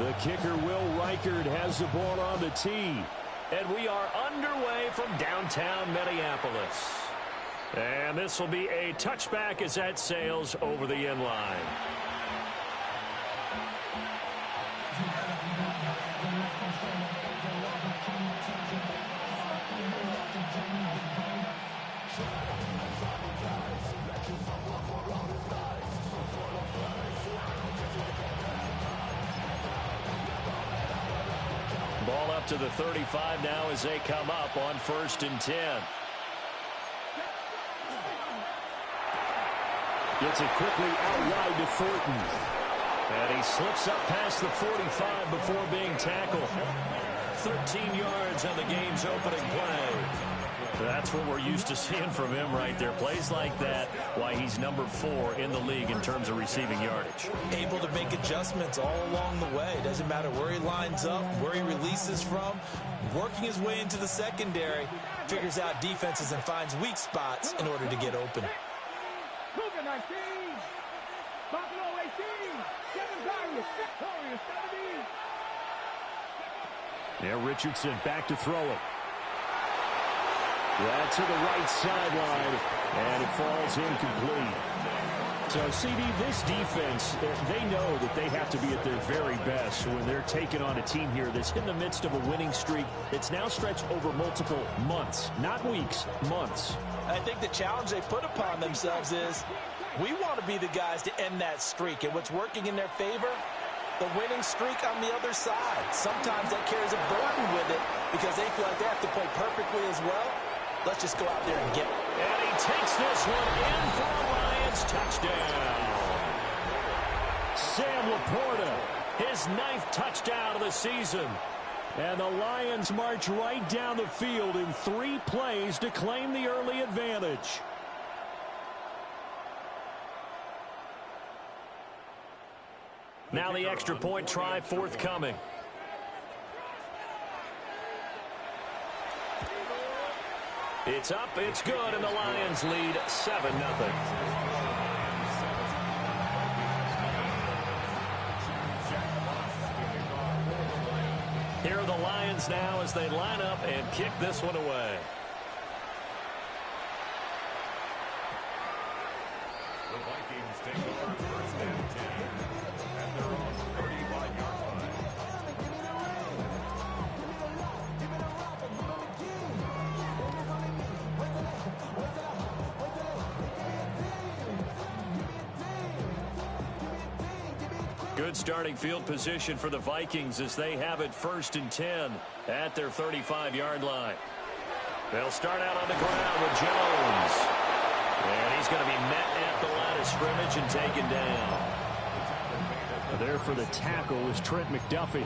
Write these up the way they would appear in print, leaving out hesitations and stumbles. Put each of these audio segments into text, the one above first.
The kicker, Will Reichard, has the ball on the tee. And we are underway from downtown Minneapolis. And this will be a touchback as that sails over the end line. Ball up to the 35 now as they come up on 1st and 10. Gets it quickly out wide to Thornton. And he slips up past the 45 before being tackled. 13 yards on the game's opening play. That's what we're used to seeing from him right there. Plays like that, why he's number 4 in the league in terms of receiving yardage. Able to make adjustments all along the way. Doesn't matter where he lines up, where he releases from. Working his way into the secondary, figures out defenses and finds weak spots in order to get open. Yeah, Richardson back to throw it. That to the right sideline, and it falls incomplete. So, CD, this defense, they know that they have to be at their very best when they're taking on a team here that's in the midst of a winning streak that's now stretched over multiple months, not weeks, months. I think the challenge they put upon themselves is we want to be the guys to end that streak. And what's working in their favor? The winning streak on the other side. Sometimes that carries a burden with it because they feel like they have to play perfectly as well. Let's just go out there and get it. And he takes this one in for a Lions touchdown. Sam Laporta, his 9th touchdown of the season. And the Lions march right down the field in 3 plays to claim the early advantage. Now the extra point try forthcoming. It's up, it's good, and the Lions lead 7-0. Here are the Lions now as they line up and kick this one away. The Vikings take over 1st and 10 at their own 35-yard line. Good starting field position for the Vikings as they have it 1st and 10 at their 35-yard line. They'll start out on the ground with Jones. And he's going to be met at the line of scrimmage and taken down. There for the tackle is Trent McDuffie.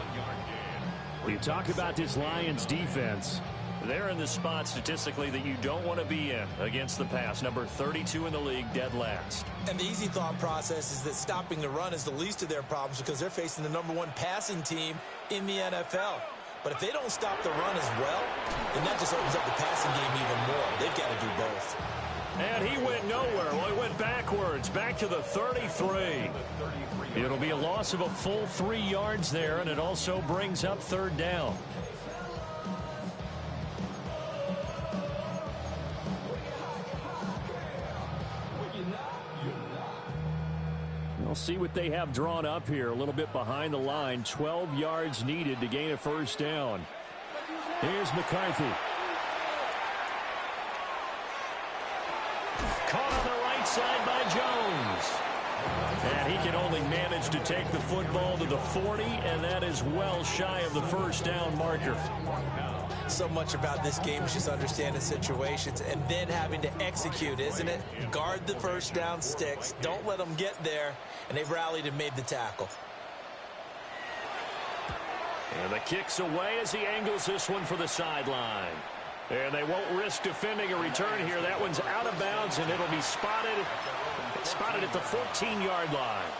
You talk about this Lions defense. They're in the spot statistically that you don't want to be in against the pass. Number 32 in the league, dead last. And the easy thought process is that stopping the run is the least of their problems because they're facing the number 1 passing team in the NFL. But if they don't stop the run as well, then that just opens up the passing game even more. They've got to do both. And he went nowhere. Well, he went backwards, back to the 33. It'll be a loss of a full 3 yards there, and it also brings up 3rd down. We'll see what they have drawn up here. A little bit behind the line. 12 yards needed to gain a 1st down. Here's McCarthy. Caught on the right side by Jones. And he can only manage to take the football to the 40, and that is well shy of the 1st down marker. So much about this game is just understanding situations and then having to execute, isn't it? Guard the 1st down sticks. Don't let them get there. And they've rallied and made the tackle. And the kick's away as he angles this one for the sideline. And they won't risk defending a return here. That one's out of bounds, and it'll be spotted at the 14-yard line.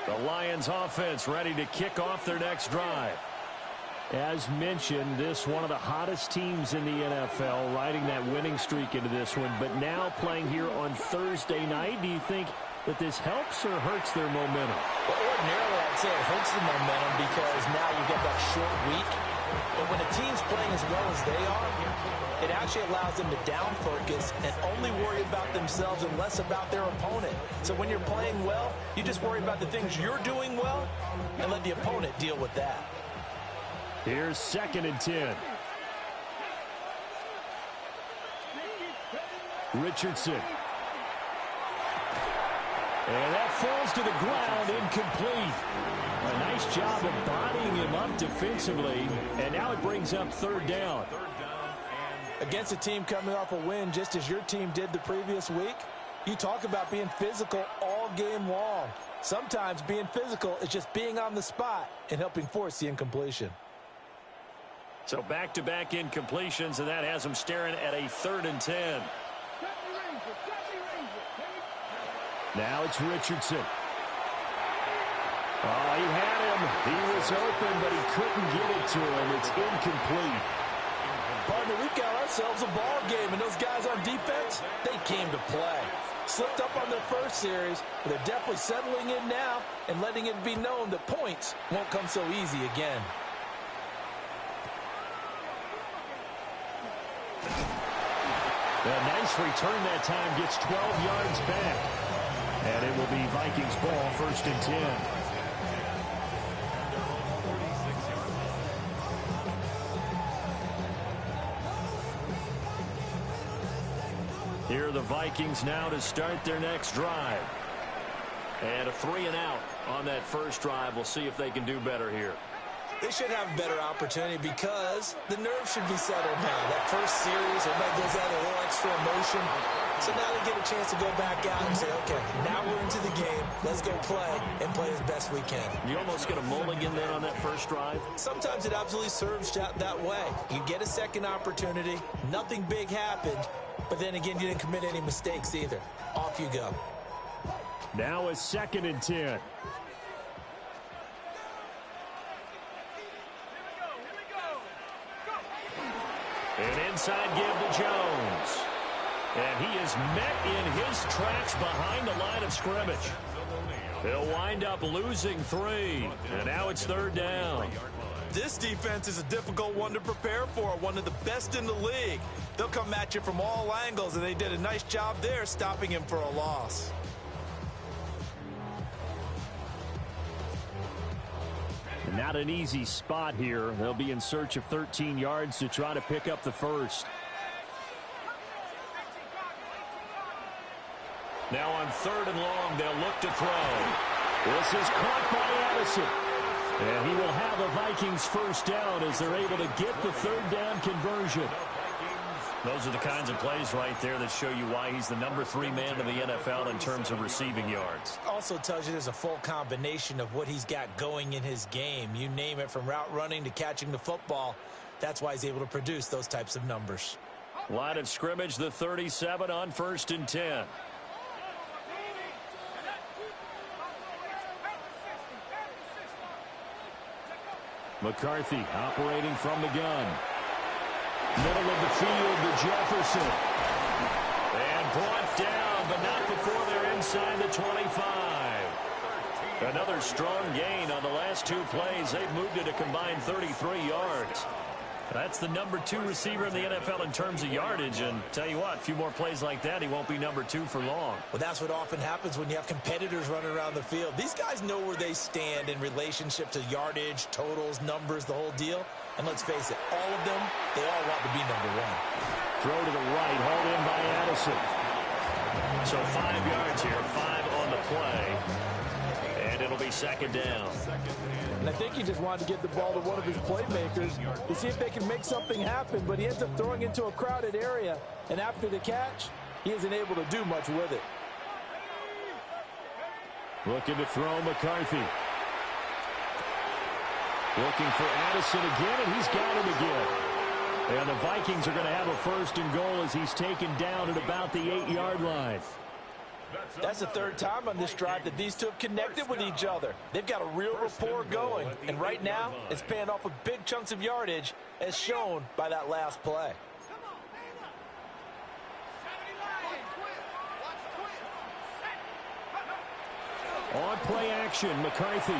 The Lions offense ready to kick off their next drive. As mentioned, this one of the hottest teams in the NFL, riding that winning streak into this one, but now playing here on Thursday night. Do you think that this helps or hurts their momentum? Well, ordinarily, I'd say it hurts the momentum because now you get that short week. But when a team's playing as well as they are, it actually allows them to down focus and only worry about themselves and less about their opponent. So when you're playing well, you just worry about the things you're doing well and let the opponent deal with that. Here's 2nd and 10. Richardson. And that falls to the ground, incomplete. A nice job of bodying him up defensively, and now it brings up 3rd down. Against a team coming off a win just as your team did the previous week, you talk about being physical all game long. Sometimes being physical is just being on the spot and helping force the incompletion. So back-to-back incompletions, and that has them staring at a 3rd and 10. Now it's Richardson. Oh, he had him. He was open, but he couldn't get it to him. It's incomplete. Partner, we've got ourselves a ball game, and those guys on defense, they came to play. Slipped up on their first series, but they're definitely settling in now and letting it be known that points won't come so easy again. A nice return that time, gets 12 yards back. And it will be Vikings ball, 1st and 10. Here are the Vikings now to start their next drive. And a 3-and-out on that first drive. We'll see if they can do better here. They should have a better opportunity because the nerves should be settled now. That first series, everybody goes out a little extra emotion. So now they get a chance to go back out and say, okay, now we're into the game. Let's go play and play as best we can. You almost get a mulligan then on that first drive? Sometimes it absolutely serves that way. You get a second opportunity. Nothing big happened. But then again, you didn't commit any mistakes either. Off you go. Now a 2nd and 10. An inside give to Jones. And he is met in his tracks behind the line of scrimmage. He'll wind up losing 3. And now it's 3rd down. This defense is a difficult one to prepare for, one of the best in the league. They'll come at you from all angles, and they did a nice job there stopping him for a loss. Not an easy spot here. They'll be in search of 13 yards to try to pick up the first. Now on 3rd and long, they'll look to throw. This is caught by Addison. And he will have a Vikings first down as they're able to get the 3rd down conversion. Those are the kinds of plays right there that show you why he's the number 3 man in the NFL in terms of receiving yards. Also tells you there's a full combination of what he's got going in his game. You name it, from route running to catching the football. That's why he's able to produce those types of numbers. Line of scrimmage, the 37 on 1st and 10. McCarthy operating from the gun. Middle of the field to Jefferson. And brought down, but not before they're inside the 25. Another strong gain on the last 2 plays. They've moved it a combined 33 yards. That's the number 2 receiver in the NFL in terms of yardage. And tell you what, a few more plays like that, he won't be number 2 for long. Well, that's what often happens when you have competitors running around the field. These guys know where they stand in relationship to yardage, totals, numbers, the whole deal. And let's face it, all of them, they all want to be number 1. Throw to the right, hauled in by Addison. So 5 yards here, 5 on the play. And it'll be 2nd down. And I think he just wanted to get the ball to one of his playmakers to see if they can make something happen, but he ends up throwing into a crowded area, and after the catch, he isn't able to do much with it. Looking to throw McCarthy. Looking for Addison again, and he's got him again. And the Vikings are going to have a 1st and goal as he's taken down at about the 8-yard line. That's the third time on this drive that these two have connected with each other. They've got a real rapport going, and right now it's paying off with big chunks of yardage as shown by that last play. On play action, McCarthy.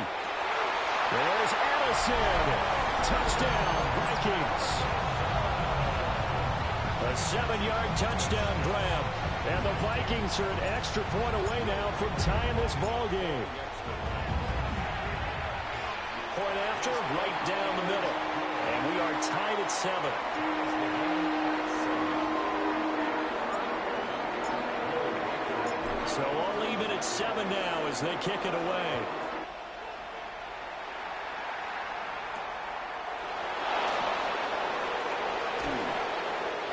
There's Addison. Touchdown, Vikings. A 7-yard touchdown grab. And the Vikings are an extra point away now from tying this ball game. Point after, right down the middle. And we are tied at 7. So all even at 7 now as they kick it away.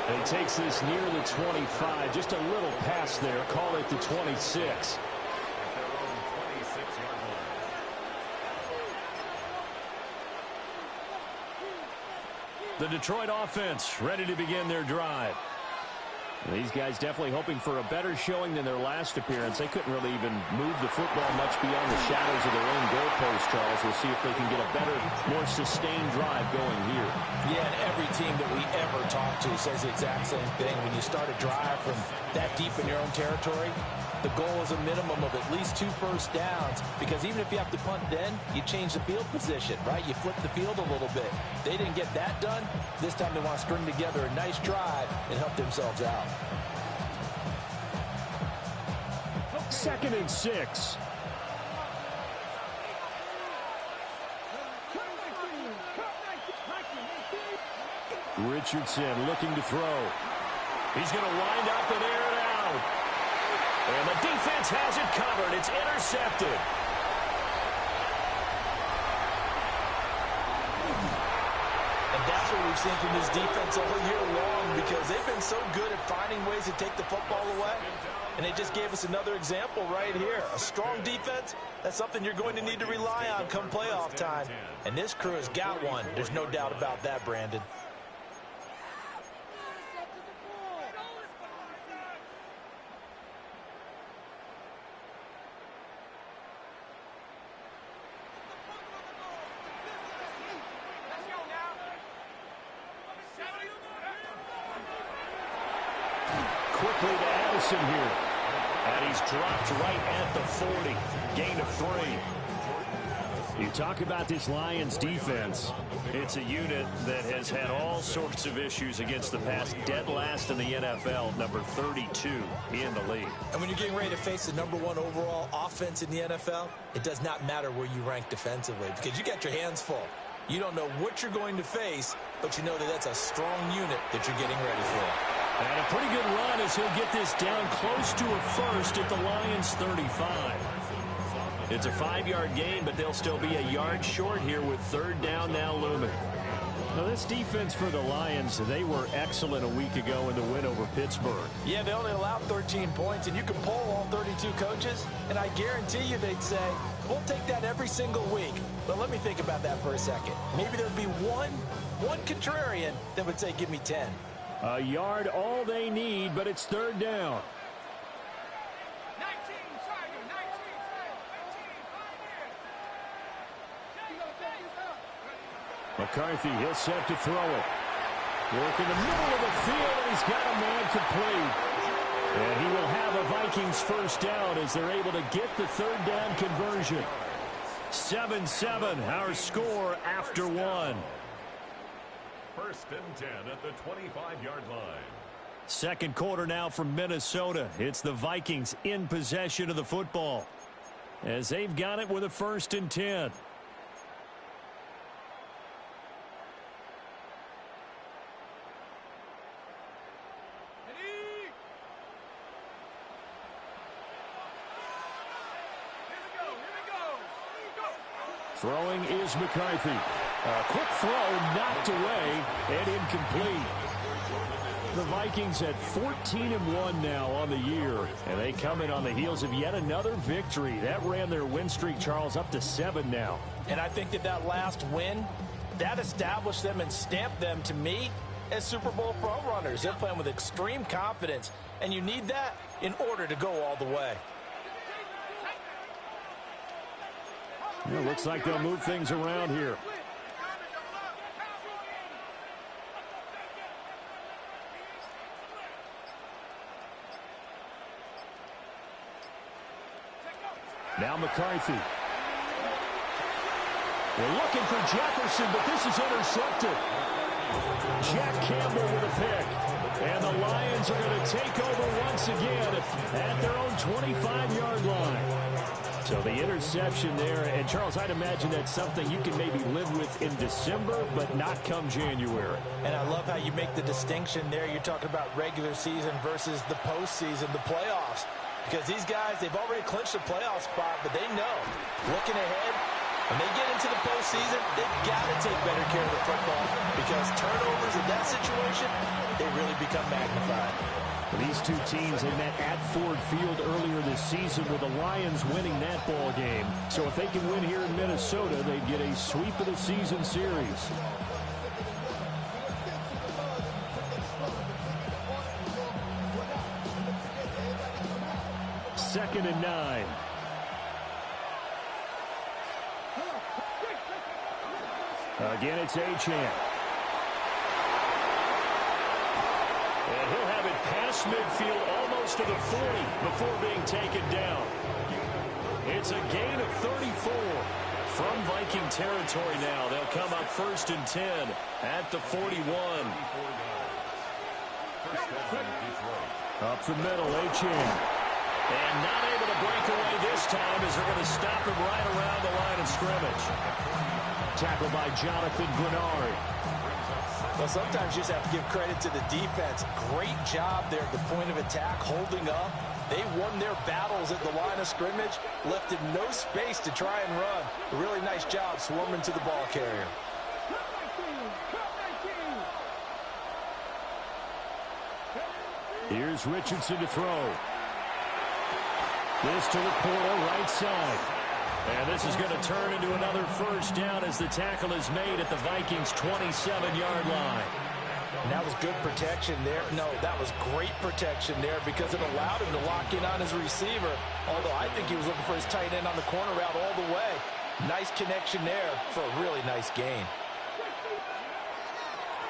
And he takes this near the 25. Just a little pass there. Call it the 26. The Detroit offense ready to begin their drive. These guys definitely hoping for a better showing than their last appearance. They couldn't really even move the football much beyond the shadows of their own goalpost, Charles. We'll see if they can get a better, more sustained drive going here. Yeah, and every team that we ever talk to says the exact same thing. When you start a drive from that deep in your own territory, the goal is a minimum of at least 2 first downs, because even if you have to punt then, you change the field position, right? You flip the field a little bit. They didn't get that done. This time they want to string together a nice drive and help themselves out. 2nd and 6. Richardson looking to throw. He's going to wind up and air it out. And the defense has it covered. It's intercepted. And that's what we've seen from this defense all year long, because they've been so good at finding ways to take the football away. And they just gave us another example right here. A strong defense, that's something you're going to need to rely on come playoff time. And this crew has got one. There's no doubt about that, Brandon. Quickly to Addison here. And he's dropped right at the 40. Gain of 3. You talk about this Lions defense. It's a unit that has had all sorts of issues against the pass. Dead last in the NFL, number 32 in the league. And when you're getting ready to face the #1 overall offense in the NFL, it does not matter where you rank defensively, because you got your hands full. You don't know what you're going to face, but you know that that's a strong unit that you're getting ready for. And a pretty good run as he'll get this down close to a first at the Lions 35. It's a 5-yard gain, but they'll still be a yard short here with 3rd down now looming. Now, this defense for the Lions, they were excellent a week ago in the win over Pittsburgh. Yeah, they only allowed 13 points, and you could poll all 32 coaches, and I guarantee you they'd say, we'll take that every single week. But let me think about that for a second. Maybe there'd be one contrarian that would say, give me 10. A yard all they need, but it's 3rd down. McCarthy, he'll set to throw it. Work in the middle of the field, and he's got a man complete. And he will have a Vikings first down as they're able to get the 3rd down conversion. 7-7, our score after 1. 1st and 10 at the 25-yard line. 2nd quarter now from Minnesota. It's the Vikings in possession of the football as they've got it with a 1st and 10. Throwing is McCarthy. A quick throw knocked away and incomplete. The Vikings at 14-1 now on the year, and they come in on the heels of yet another victory. That ran their win streak, Charles, up to 7 now. And I think that last win, that established them and stamped them, to me, as Super Bowl front runners. They're playing with extreme confidence, and you need that in order to go all the way. Yeah, looks like they'll move things around here. Now McCarthy. We're looking for Jefferson, but this is intercepted. Jack Campbell with a pick. And the Lions are going to take over once again at their own 25-yard line. So the interception there. And, Charles, I'd imagine that's something you can maybe live with in December, but not come January. And I love how you make the distinction there. You're talking about regular season versus the postseason, the playoffs. Because these guys, they've already clinched a playoff spot, but they know, looking ahead, when they get into the postseason, they've got to take better care of the football because turnovers in that situation, they really become magnified. These two teams, they met at Ford Field earlier this season with the Lions winning that ball game. So if they can win here in Minnesota, they get a sweep of the season series. Second and 9. Again, it's Achane. And he'll have it past midfield almost to the 40 before being taken down. It's a gain of 34 from Viking territory now. They'll come up first and 10 at the 41. Up the middle, Achane. And not able to break away this time as they're going to stop him right around the line of scrimmage. Tackled by Jonathan Grenard. Well, sometimes you just have to give credit to the defense. Great job there at the point of attack, holding up. They won their battles at the line of scrimmage, left him no space to try and run. A really nice job swarming to the ball carrier. Here's Richardson to throw. This to the corner, right side. And this is going to turn into another first down as the tackle is made at the Vikings' 27-yard line. And that was good protection there. No, that was great protection there because it allowed him to lock in on his receiver. Although I think he was looking for his tight end on the corner route all the way. Nice connection there for a really nice gain.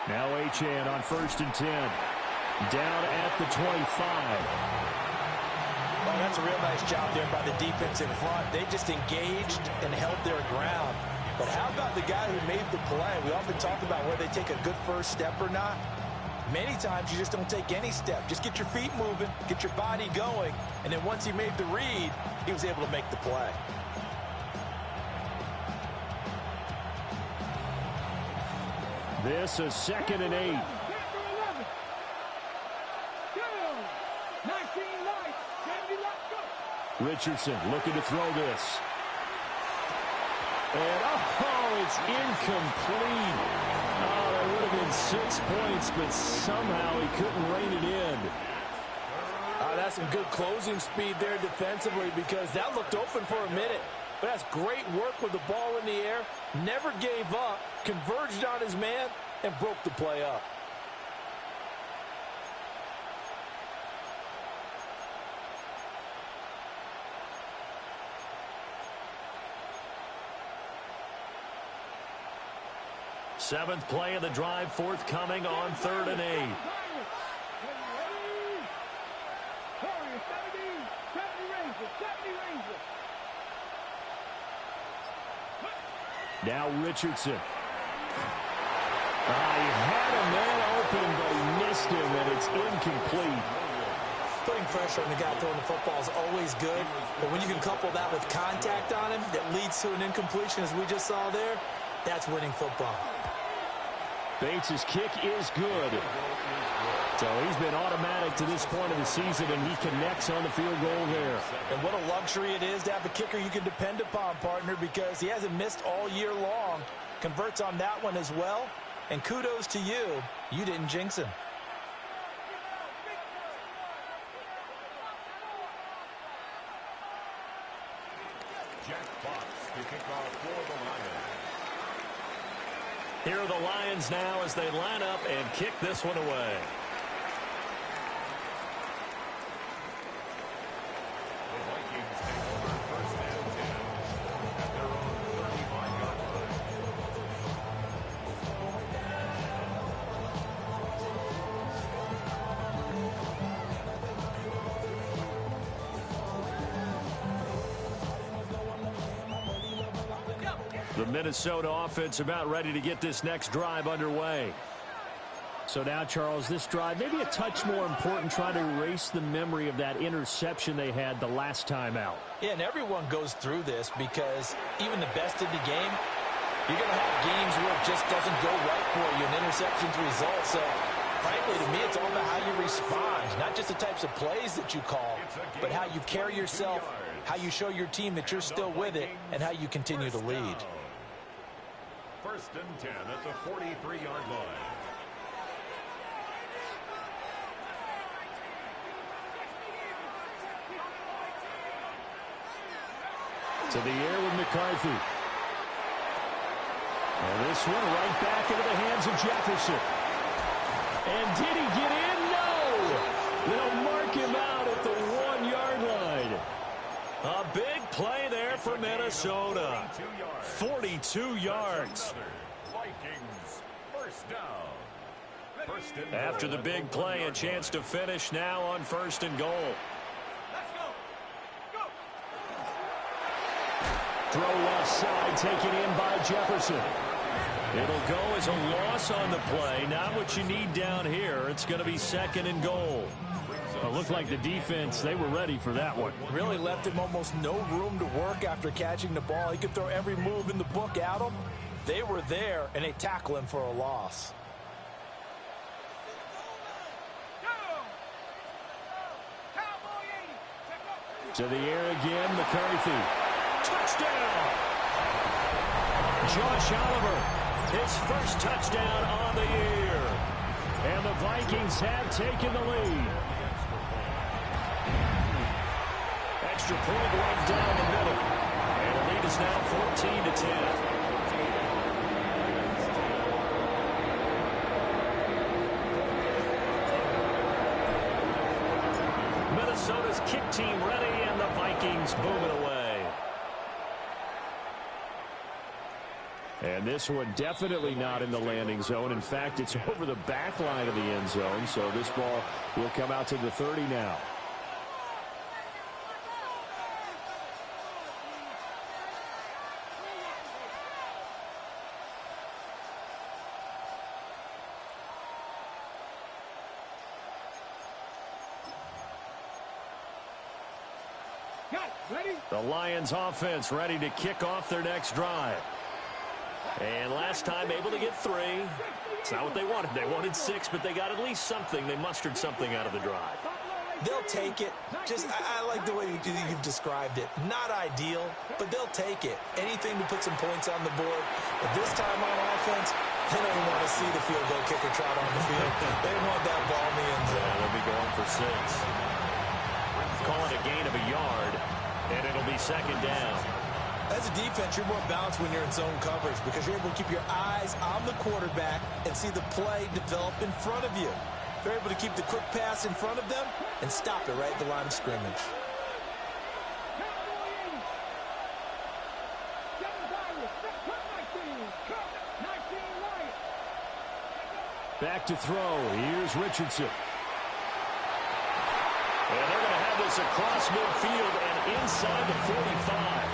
Now Achane on first and 10. Down at the 25. Oh, that's a real nice job there by the defense in front. They just engaged and held their ground. But how about the guy who made the play? We often talk about whether they take a good first step or not. Many times you just don't take any step. Just get your feet moving, get your body going, and then once he made the read, he was able to make the play. This is second and 8. Richardson looking to throw this. And, oh, it's incomplete. Oh, there would have been 6 points, but somehow he couldn't rein it in. That's some good closing speed there defensively because that looked open for a minute. But that's great work with the ball in the air. Never gave up, converged on his man, and broke the play up. Seventh play of the drive forthcoming on 3rd and 8. Now Richardson. He had a man open, but he missed him, and it's incomplete. Putting pressure on the guy throwing the football is always good, but when you can couple that with contact on him that leads to an incompletion, as we just saw there, that's winning football. Bates' kick is good. So he's been automatic to this point of the season, and he connects on the field goal there. And what a luxury it is to have a kicker you can depend upon, partner, because he hasn't missed all year long. Converts on that one as well. And kudos to you. You didn't jinx him. Jack Fox to kick off for the Lions. Here are the Lions now as they line up and kick this one away. The Vikings take over first and 10 at their own The Minnesota offense about ready to get this next drive underway. So now, Charles, this drive maybe a touch more important, trying to erase the memory of that interception they had the last time out. Yeah, and everyone goes through this because even the best in the game, you're going to have games where it just doesn't go right for you, and interceptions result. So, frankly, to me, it's all about how you respond, not just the types of plays that you call, but how you carry yourself, how you show your team that you're still with it, and how you continue to lead. 1st and 10 at the 43-yard line. To the air with McCarthy. And this one right back into the hands of Jefferson. And did he get in? No! They'll mark him out at the 1-yard line. A big play there for Minnesota. 42 yards. Vikings, 1st down. 1st and After the goal. big play, a chance to finish now on 1st and goal. Throw left side, taken in by Jefferson. It'll go as a loss on the play. Not what you need down here. It's going to be 2nd and goal. It looked like the defense, they were ready for that one. Really left him almost no room to work after catching the ball. He could throw every move in the book at him. They were there, and they tackle him for a loss. To the air again, McCarthy. Touchdown! Josh Oliver, his first touchdown on the year. And the Vikings have taken the lead. Extra point right down the middle. And the lead is now 14-10. Minnesota's kick team ready, and the Vikings booming away. And this one definitely not in the landing zone. In fact, it's over the back line of the end zone. So this ball will come out to the 30 now. The Lions offense ready to kick off their next drive. And last time able to get 3. It's not what they wanted. They wanted 6, but they got at least something. They mustered something out of the drive. They'll take it. I like the way you've described it. Not ideal, but they'll take it. Anything to put some points on the board. But this time on offense, they don't even want to see the field goal kicker trot on the field. They want that ball in the end zone. Yeah, they'll be going for 6. Call it a gain of a yard, and it'll be 2nd down. As a defense, you're more balanced when you're in zone coverage because you're able to keep your eyes on the quarterback and see the play develop in front of you. They're able to keep the quick pass in front of them and stop it right at the line of scrimmage. Back to throw. Here's Richardson. And they're going to have this across midfield and inside the 45.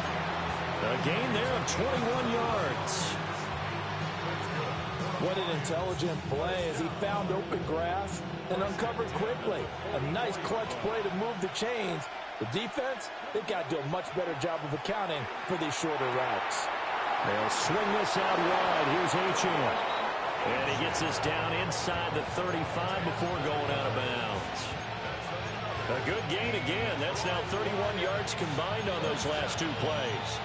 A gain there of 21 yards. What an intelligent play as he found open grass and uncovered quickly. A nice clutch play to move the chains. The defense, they've got to do a much better job of accounting for these shorter routes. They'll swing this out wide. Here's Achane. And he gets this down inside the 35 before going out of bounds. A good gain again. That's now 31 yards combined on those last 2 plays.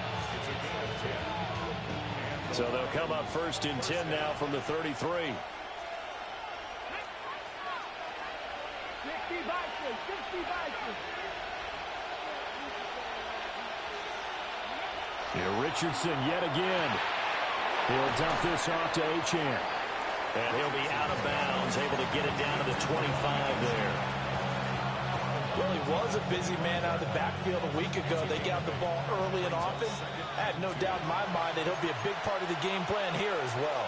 So they'll come up 1st and 10 now from the 33. Here Richardson yet again. He'll dump this off to Achane. And he'll be out of bounds, able to get it down to the 25 there. Well, he was a busy man out of the backfield a week ago. They got the ball early and often. I have no doubt in my mind that he'll be a big part of the game plan here as well.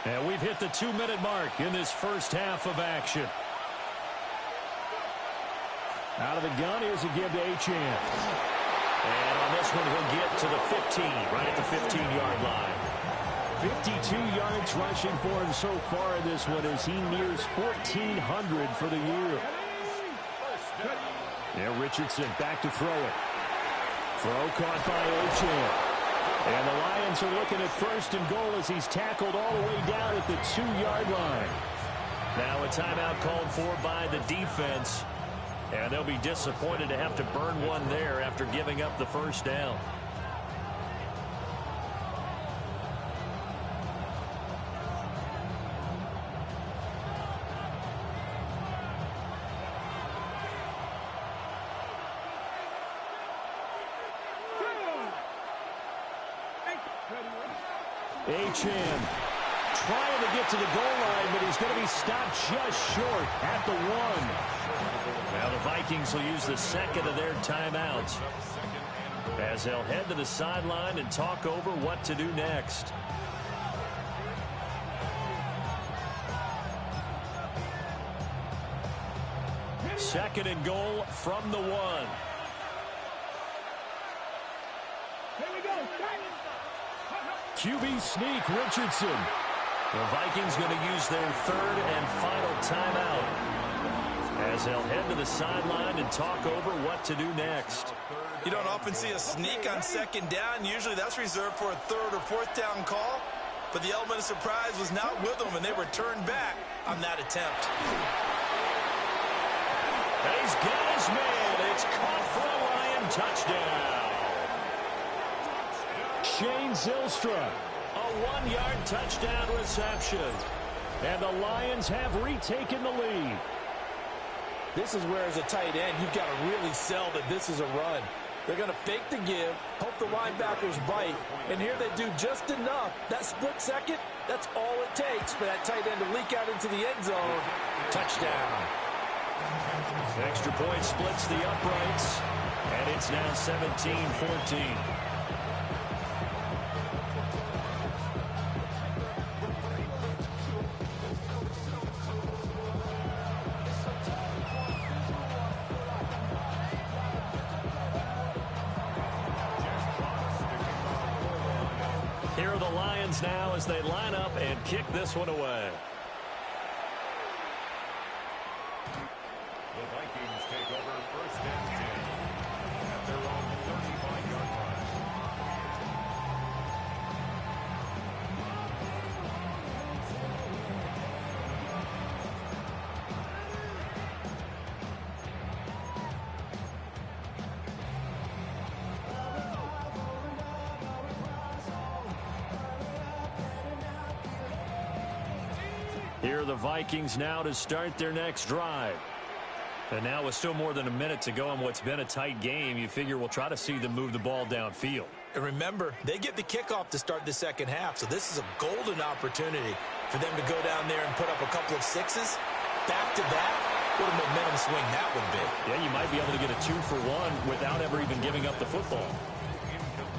And we've hit the 2-minute mark in this first half of action. Out of the gun, here's a give to Achane. And on this one, he'll get to the 15, right at the 15-yard line. 52 yards rushing for him so far in this one as he nears 1,400 for the year. Yeah, Richardson back to throw it. Throw caught by Ochan. And the Lions are looking at first and goal as he's tackled all the way down at the 2-yard line. Now a timeout called for by the defense. And they'll be disappointed to have to burn one there after giving up the first down. Ochan trying to get to the goal line, but he's going to be stopped just short at the 1. Now the Vikings will use the second of their timeouts as they'll head to the sideline and talk over what to do next. Second and goal from the 1. QB sneak, Richardson. The Vikings going to use their third and final timeout as they'll head to the sideline and talk over what to do next. You don't often see a sneak on second down. Usually that's reserved for a third or fourth down call. But the element of surprise was not with them, and they were turned back on that attempt. And he's got his man. It's caught for a Lion touchdown. Shane Zylstra. A 1-yard touchdown reception. And the Lions have retaken the lead. This is where, as a tight end, you've got to really sell that this is a run. They're going to fake the give, hope the linebackers bite, and here they do just enough. That split second, that's all it takes for that tight end to leak out into the end zone. Touchdown. Extra point splits the uprights, and it's now 17-14. Here are the Lions now as they line up and kick this one away. The Vikings take over first and 10 at their own 35-yard line. Here are the Vikings now to start their next drive. And now with still more than a minute to go in what's been a tight game, you figure we'll try to see them move the ball downfield. And remember, they get the kickoff to start the second half, so this is a golden opportunity for them to go down there and put up a couple of sixes. Back-to-back, what a momentum swing that would be. Yeah, you might be able to get a 2-for-1 without ever even giving up the football.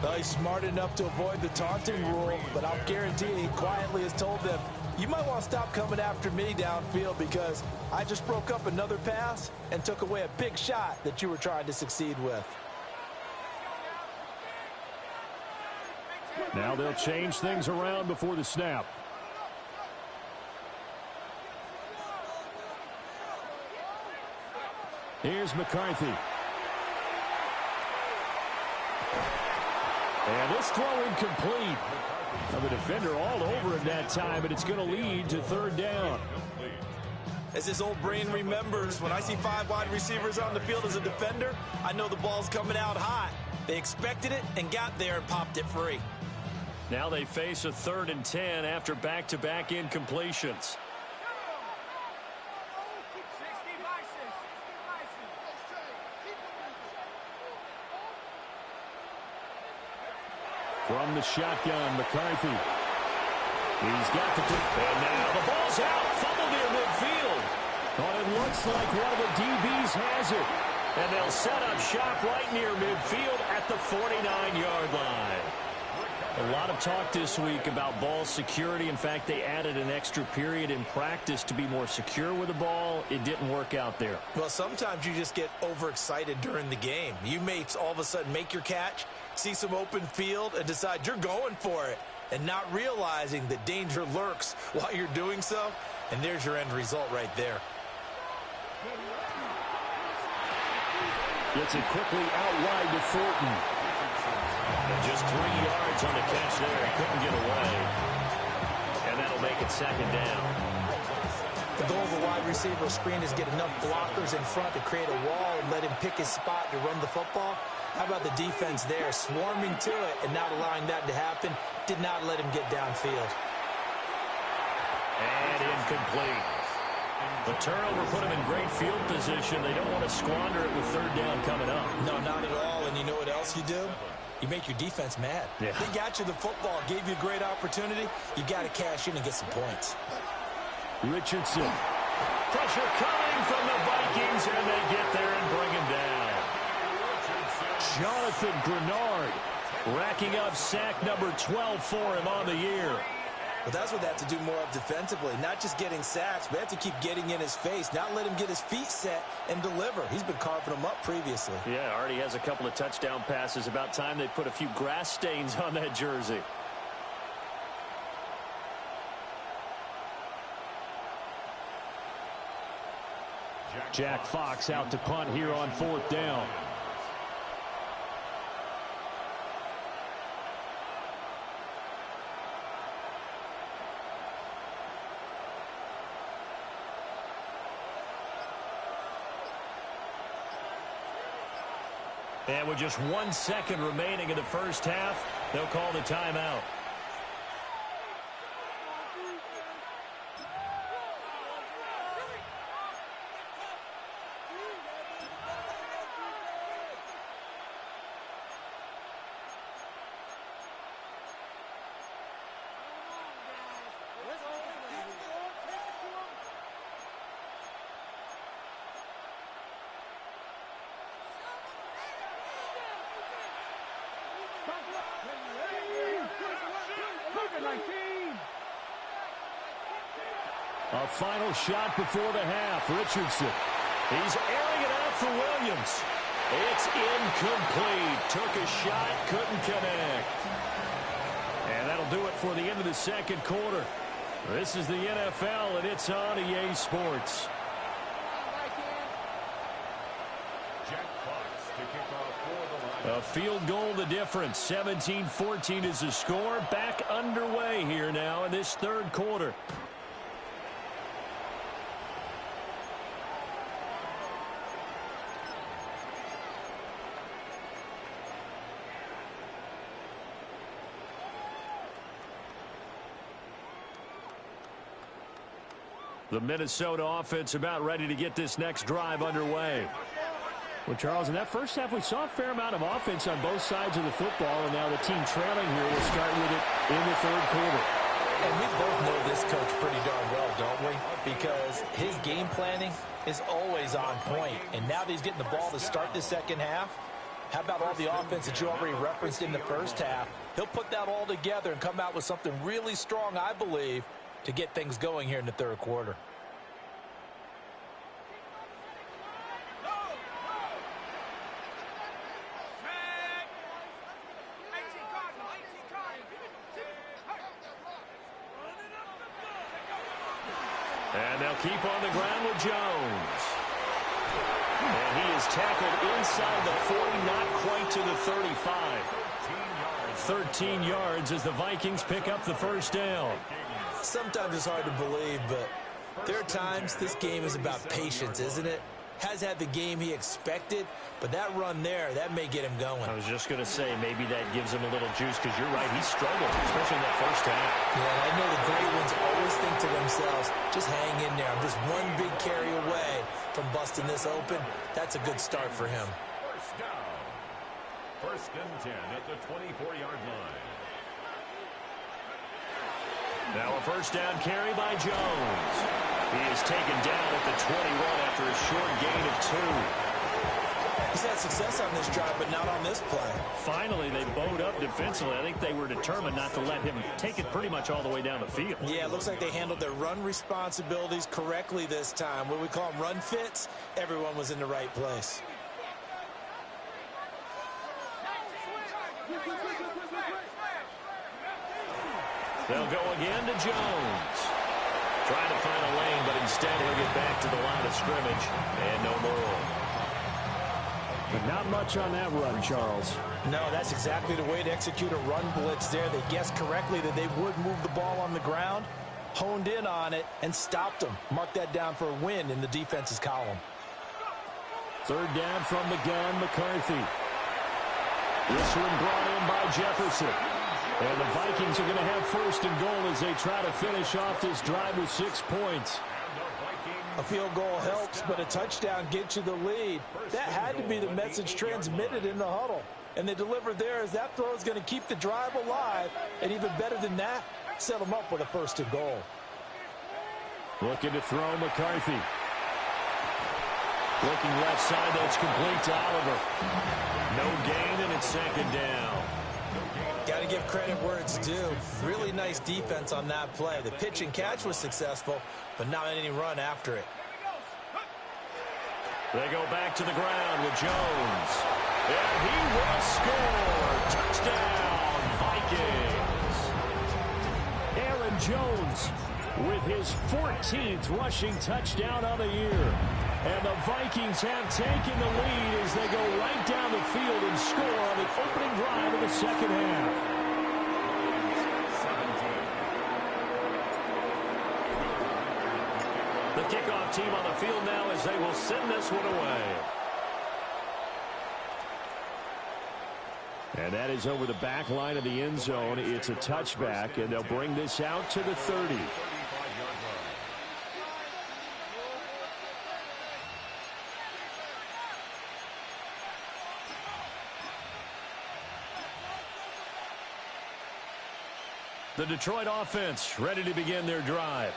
Well, he's smart enough to avoid the taunting rule, but I'll guarantee you he quietly has told them, you might want to stop coming after me downfield because I just broke up another pass and took away a big shot that you were trying to succeed with. Now they'll change things around before the snap. Here's McCarthy. And this throw incomplete. Now the defender all over him that time, but it's going to lead to third down. As his old brain remembers, when I see 5 wide receivers on the field as a defender, I know the ball's coming out hot. They expected it and got there and popped it free. Now they face a 3rd and 10 after back-to-back incompletions. From the shotgun, McCarthy. He's got the kick. And now the ball's out. Fumble near midfield. But it looks like one of the DBs has it. And they'll set up shop right near midfield at the 49-yard line. A lot of talk this week about ball security. In fact, they added an extra period in practice to be more secure with the ball. It didn't work out there. Well, sometimes you just get overexcited during the game. You may all of a sudden make your catch, see some open field, and decide you're going for it, and not realizing that danger lurks while you're doing so. And there's your end result right there. Gets it quickly out wide to Fulton. And just 3 yards on the catch there. Couldn't get away. And that'll make it second down. The goal of a wide receiver screen is get enough blockers in front to create a wall and let him pick his spot to run the football. How about the defense there, swarming to it and not allowing that to happen? Did not let him get downfield. And incomplete. The turnover put him in great field position. They don't want to squander it with third down coming up. No, not at all. And you know what else you do? You make your defense mad. Yeah. They got you the football, gave you a great opportunity. You got to cash in and get some points. Richardson. Pressure coming from the Vikings, and they get there and bring him down. Jonathan Grenard Racking up sack number 12 for him on the year. But that's what they have to do more of defensively. Not just getting sacks, but they have to keep getting in his face. Not let him get his feet set and deliver. He's been carving them up previously. Yeah, already has a couple of touchdown passes. About time they put a few grass stains on that jersey. Jack Fox out to punt here on 4th down. And with just 1 second remaining in the first half, they'll call the timeout. A final shot before the half. Richardson. He's airing it out for Williams. It's incomplete. Took a shot, couldn't connect. And that'll do it for the end of the second quarter. This is the NFL, and it's on EA Sports. Jack Fox to kick off for the Lions. A field goal the difference. 17-14 is the score. Back underway here now in this third quarter. The Minnesota offense about ready to get this next drive underway. Well, Charles, in that first half, we saw a fair amount of offense on both sides of the football, and now the team trailing here will start with it in the third quarter. And we both know this coach pretty darn well, don't we? Because his game planning is always on point. And now that he's getting the ball to start the second half, how about all the offense that you already referenced in the first half? He'll put that all together and come out with something really strong, I believe, to get things going here in the third quarter. And they'll keep on the ground with Jones. And he is tackled inside the 40, not quite to the 35. 13 yards as the Vikings pick up the first down. Sometimes it's hard to believe, but there are times this game is about patience, isn't it? Has had the game he expected, but that run there, that may get him going. I was just going to say, maybe that gives him a little juice, because you're right, he struggled, especially in that first half. Yeah, and I know the great ones always think to themselves, just hang in there. I'm just one big carry away from busting this open. That's a good start for him. First down. 1st and 10 at the 24-yard line. Now a first down carry by Jones. He is taken down at the 21 after a short gain of 2. He's had success on this drive, but not on this play. Finally, they bowed up defensively. I think they were determined not to let him take it pretty much all the way down the field. Yeah, it looks like they handled their run responsibilities correctly this time. What we call them run fits, everyone was in the right place. They'll go again to Jones. Trying to find a lane, but instead he'll get back to the line of scrimmage. And no more. But not much on that run, Charles. No, that's exactly the way to execute a run blitz there. They guessed correctly that they would move the ball on the ground, honed in on it, and stopped them. Mark that down for a win in the defense's column. Third down from the gun, McCarthy. This one brought in by Jefferson. And the Vikings are going to have first and goal as they try to finish off this drive with 6 points. A field goal helps, but a touchdown gets you the lead. That had to be the message transmitted in the huddle. And they delivered there as that throw is going to keep the drive alive. And even better than that, set them up with a first and goal. Looking to throw McCarthy. Looking left side, that's complete to Oliver. No gain, and it's second down. Got to give credit where it's due. Really nice defense on that play. The pitch and catch was successful, but not any run after it. They go back to the ground with Jones. And he will score. Touchdown, Vikings. Aaron Jones with his 14th rushing touchdown on the year. And the Vikings have taken the lead as they go right down the field and score on the opening drive of the second half. The kickoff team on the field now as they will send this one away. And that is over the back line of the end zone. It's a touchback, and they'll bring this out to the 30. The Detroit offense ready to begin their drive.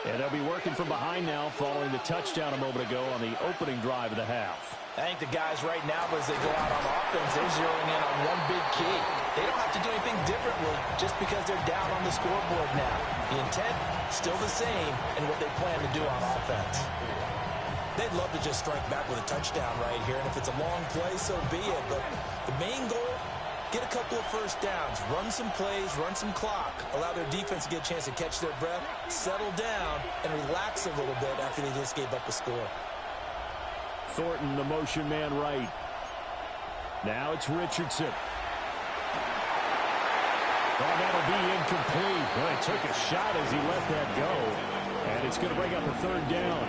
And they'll be working from behind now following the touchdown a moment ago on the opening drive of the half. I think the guys right now, as they go out on offense, they're zeroing in on one big key. They don't have to do anything differently just because they're down on the scoreboard now. The intent, still the same, and what they plan to do on offense. They'd love to just strike back with a touchdown right here, and if it's a long play, so be it. But the main goal, get a couple of first downs, run some plays, run some clock, allow their defense to get a chance to catch their breath, settle down, and relax a little bit after they just gave up a score. Thornton, the motion man right. Now it's Richardson. Oh, that'll be incomplete. Well, he took a shot as he let that go. And it's going to bring up a third down.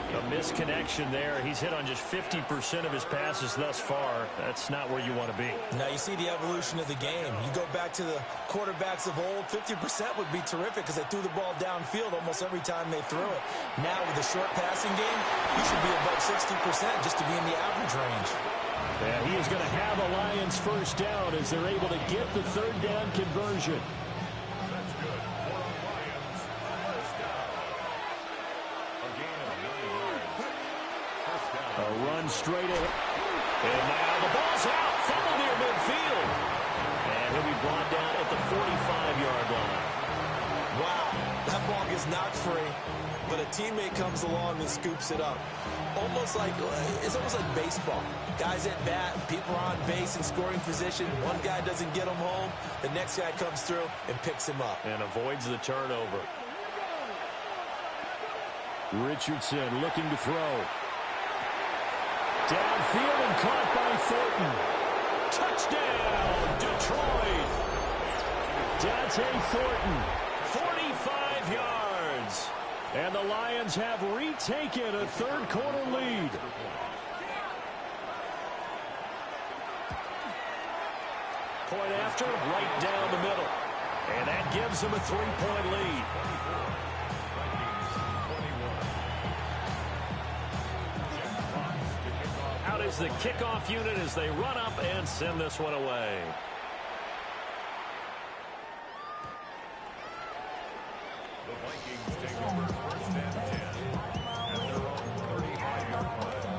A misconnection there. He's hit on just 50% of his passes thus far. That's not where you want to be. Now you see the evolution of the game. You go back to the quarterbacks of old, 50% would be terrific because they threw the ball downfield almost every time they threw it. Now with the short passing game, you should be above 60% just to be in the average range. Yeah, he is going to have a Lions first down as they're able to get the third down conversion. A run straight ahead. And now the ball's out. Fumble near midfield. And he'll be brought down at the 45-yard line. Wow, that ball gets knocked free, but a teammate comes along and scoops it up. It's almost like baseball. Guys at bat, people are on base in scoring position. One guy doesn't get him home. The next guy comes through and picks him up. And avoids the turnover. Richardson looking to throw. Downfield and caught by Thornton. Touchdown, Detroit. Dante Thornton. 45 yards. And the Lions have retaken a third-quarter lead. Point after, right down the middle. And that gives them a 3-point lead. Out is the kickoff unit as they run up and send this one away. The Vikings take over first and 10 at their own 35-yard line.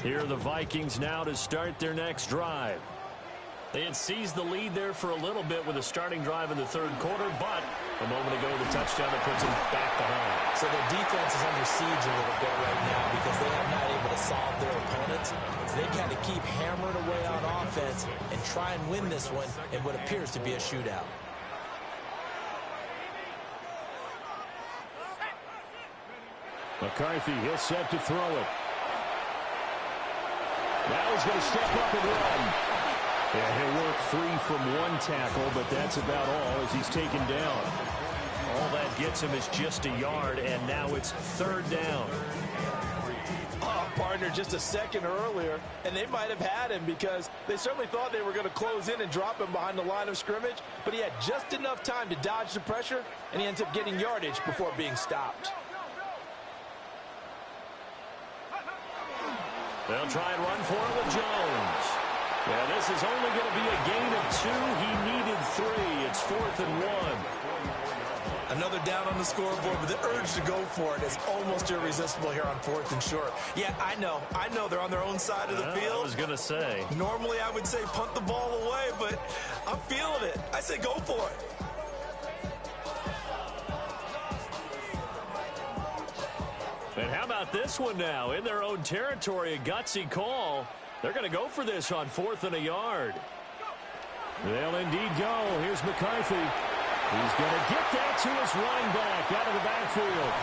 Here are the Vikings now to start their next drive. They had seized the lead there for a little bit with a starting drive in the third quarter, but a moment ago the touchdown that puts them back behind. So their defense is under siege a little bit right now because they are not able to solve their opponents. So they kind of keep hammering away on offense and try and win this one in what appears to be a shootout. McCarthy, he'll set to throw it. Now he's going to step up and run. Yeah, he'll work free from one tackle, but that's about all as he's taken down. All that gets him is just a yard, and now it's third down. Oh, partner, just a second earlier, and they might have had him because they certainly thought they were going to close in and drop him behind the line of scrimmage, but he had just enough time to dodge the pressure, and he ends up getting yardage before being stopped. They'll try and run for it with Jones. Yeah, this is only going to be a gain of 2. He needed 3. It's 4th and 1. Another down on the scoreboard, but the urge to go for it is almost irresistible here on 4th and short. Yeah, I know they're on their own side of the field. I was going to say. Normally I would say punt the ball away, but I'm feeling it. I say go for it. And how about this one now? In their own territory, a gutsy call. They're going to go for this on 4th and a yard. They'll indeed go. Here's McCarthy. He's going to get that to his running back out of the backfield.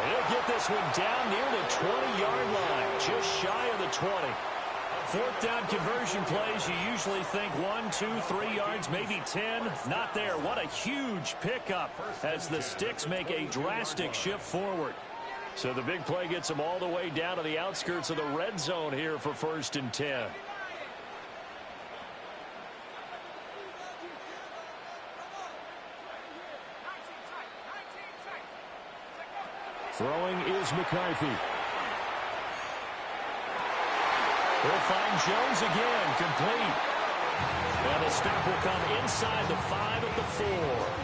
He'll get this one down near the 20-yard line, just shy of the 20. 4th down conversion plays, you usually think 1, 2, 3 yards, maybe 10. Not there. What a huge pickup as the Sticks make a drastic shift forward. So the big play gets them all the way down to the outskirts of the red zone here for 1st and 10. Throwing is McCarthy. We'll find Jones again, complete. And the stop will come inside the 5 at the 4.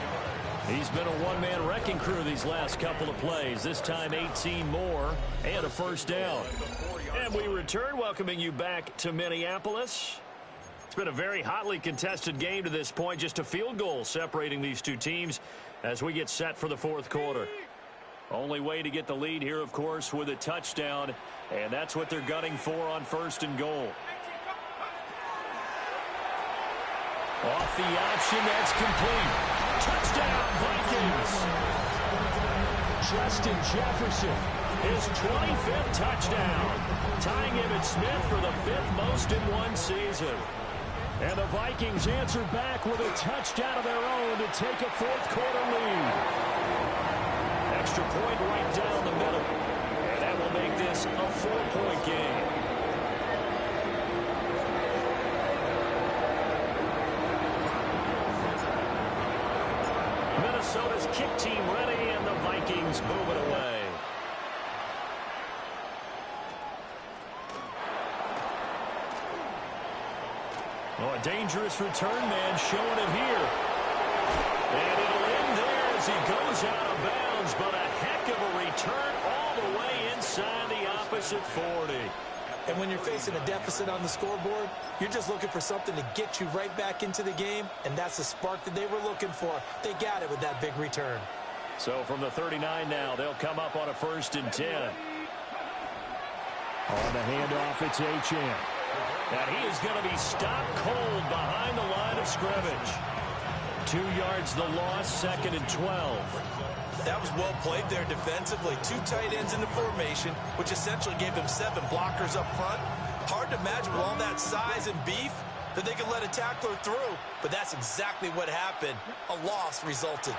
He's been a one-man wrecking crew these last couple of plays. This time 18 more and a first down. And we return, welcoming you back to Minneapolis. It's been a very hotly contested game to this point. Just a field goal separating these two teams as we get set for the 4th quarter. Only way to get the lead here, of course, with a touchdown. And that's what they're gunning for on 1st and goal. Off the option, that's complete. Touchdown, Vikings. Justin Jefferson. His 25th touchdown. Tying Emmitt Smith for the 5th most in one season. And the Vikings answer back with a touchdown of their own to take a 4th quarter lead. Extra point right down the middle. And that will make this a 4-point game. Minnesota's kick team ready, and the Vikings move it away. Oh, a dangerous return man showing it here. And it'll end there as he goes out of bounds, but a heck of a return all the way inside the opposite 40. And when you're facing a deficit on the scoreboard, you're just looking for something to get you right back into the game, and that's the spark that they were looking for. They got it with that big return. So from the 39 now, they'll come up on a 1st and 10. On the handoff, it's Achane. And he is going to be stopped cold behind the line of scrimmage. 2 yards the loss, 2nd and 12. That was well played there defensively. 2 tight ends in the formation, which essentially gave them 7 blockers up front. Hard to imagine with all that size and beef that they could let a tackler through, but that's exactly what happened. A loss resulted.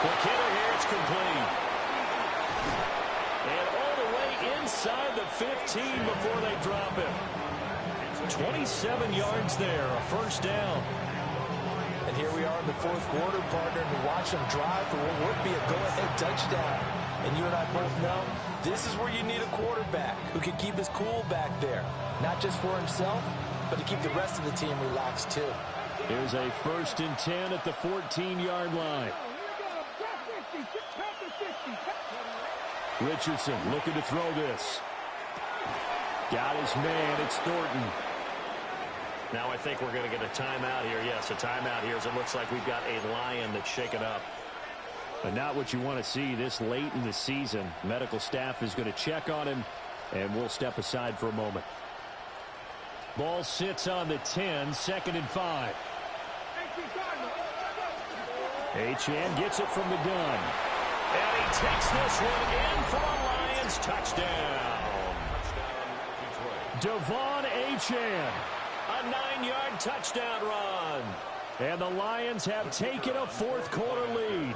McKinnon here, it's complete. And all the way inside the 15 before they drop him. 27 yards there, a first down. And here we are in the 4th quarter, partner, to watch them drive for what would be a go-ahead touchdown. And you and I both know this is where you need a quarterback who can keep his cool back there. Not just for himself, but to keep the rest of the team relaxed too. Here's a 1st and 10 at the 14-yard line. Richardson looking to throw this. Got his man. It's Thornton. Now I think we're going to get a timeout here. Yes, a timeout here as it looks like we've got a Lion that's shaken up. But not what you want to see this late in the season. Medical staff is going to check on him, and we'll step aside for a moment. Ball sits on the 10, 2nd and 5. Achane gets it from the gun. And he takes this one in for a Lions touchdown. Devon Achane. A 9-yard touchdown run. And the Lions have taken a fourth-quarter lead.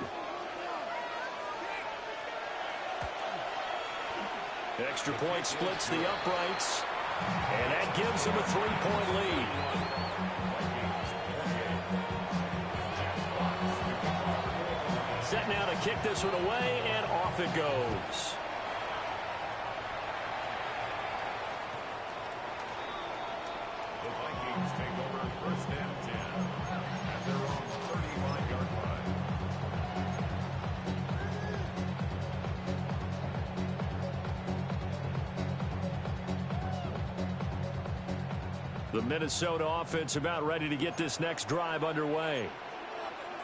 Extra point splits the uprights. And that gives them a 3-point lead. Set now to kick this one away, and off it goes. The Vikings take over first and 10 at their own 35-yard line. The Minnesota offense about ready to get this next drive underway.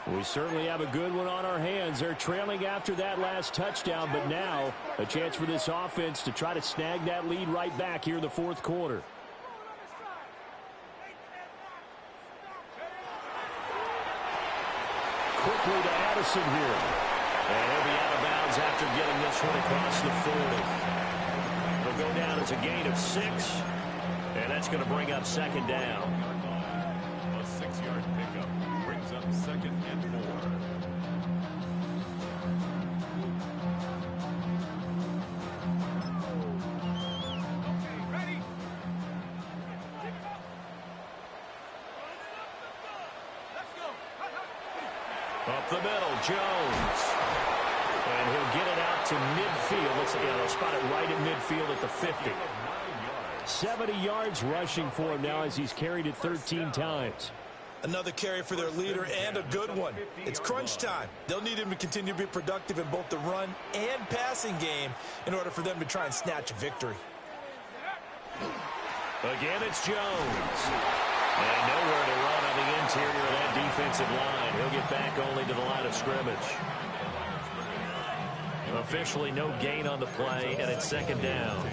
We certainly have a good one on our hands. They're trailing after that last touchdown, but now a chance for this offense to try to snag that lead right back here in the fourth quarter. Quickly to Addison here. And he'll be out of bounds after getting this one across the 40. It'll go down as a gain of 6, and that's going to bring up 2nd down. A 6-yard pickup brings up 2nd and 4. Up the middle, Jones. And he'll get it out to midfield. They'll spot it right at midfield at the 50. 70 yards rushing for him now as he's carried it 13 times. Another carry for their leader, and a good one. It's crunch time. They'll need him to continue to be productive in both the run and passing game in order for them to try and snatch a victory. Again, it's Jones. And nowhere to run on the interior of that defensive line. He'll get back only to the line of scrimmage. Officially no gain on the play, and it's 2nd down.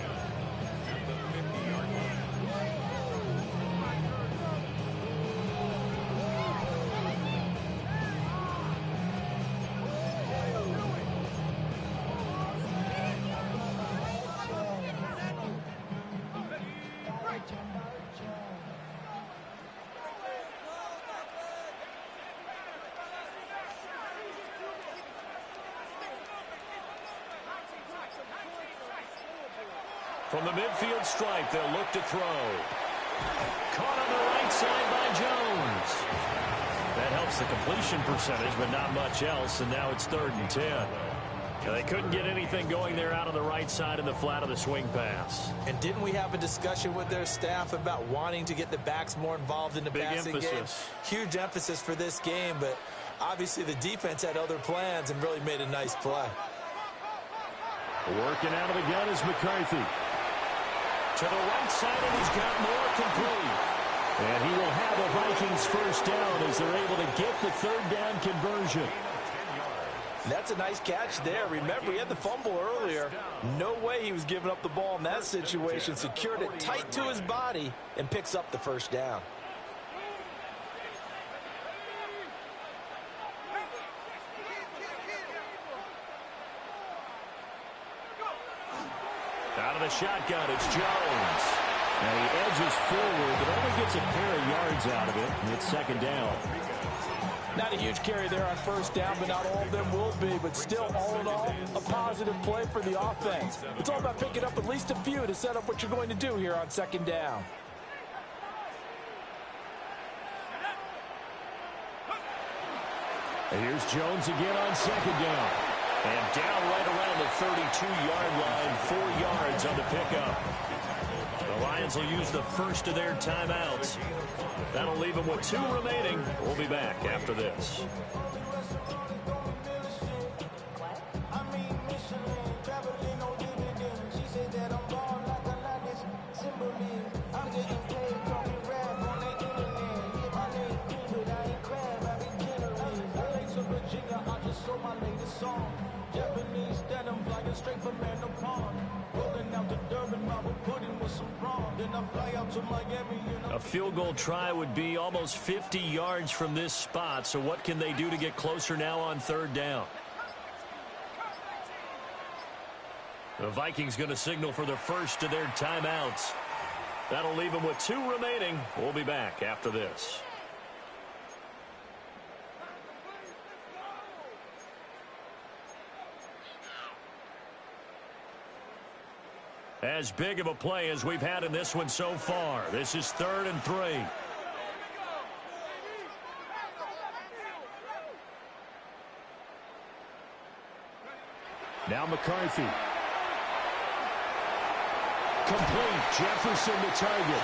From the midfield stripe, they'll look to throw. Caught on the right side by Jones. That helps the completion percentage, but not much else, and now it's 3rd and 10. Now, they couldn't get anything going there out on the right side in the flat of the swing pass. And didn't we have a discussion with their staff about wanting to get the backs more involved in the passing game? Huge emphasis for this game, but obviously the defense had other plans and really made a nice play. Working out of the gun is McCarthy. To the right side, and he's got more complete. And he will have a Vikings first down as they're able to get the 3rd down conversion. That's a nice catch there. Remember, he had the fumble earlier. No way he was giving up the ball in that situation. Secured it tight to his body and picks up the first down. Out of the shotgun, it's Jones. And he edges forward, but only gets a pair of yards out of it. And it's 2nd down. Not a huge carry there on first down, but not all of them will be. But still, all in all, a positive play for the offense. It's all about picking up at least a few to set up what you're going to do here on 2nd down. And here's Jones again on 2nd down. And down right around the 32-yard line, 4 yards on the pickup. The Lions will use the first of their timeouts. That'll leave them with 2 remaining. We'll be back after this. I mean, Michelin, traveling A field goal try would be almost 50 yards from this spot, so what can they do to get closer now on third down? The Vikings going to signal for the first of their timeouts. That'll leave them with 2 remaining. We'll be back after this. As big of a play as we've had in this one so far. This is 3rd and 3. Now McCarthy. Complete. Jefferson the target.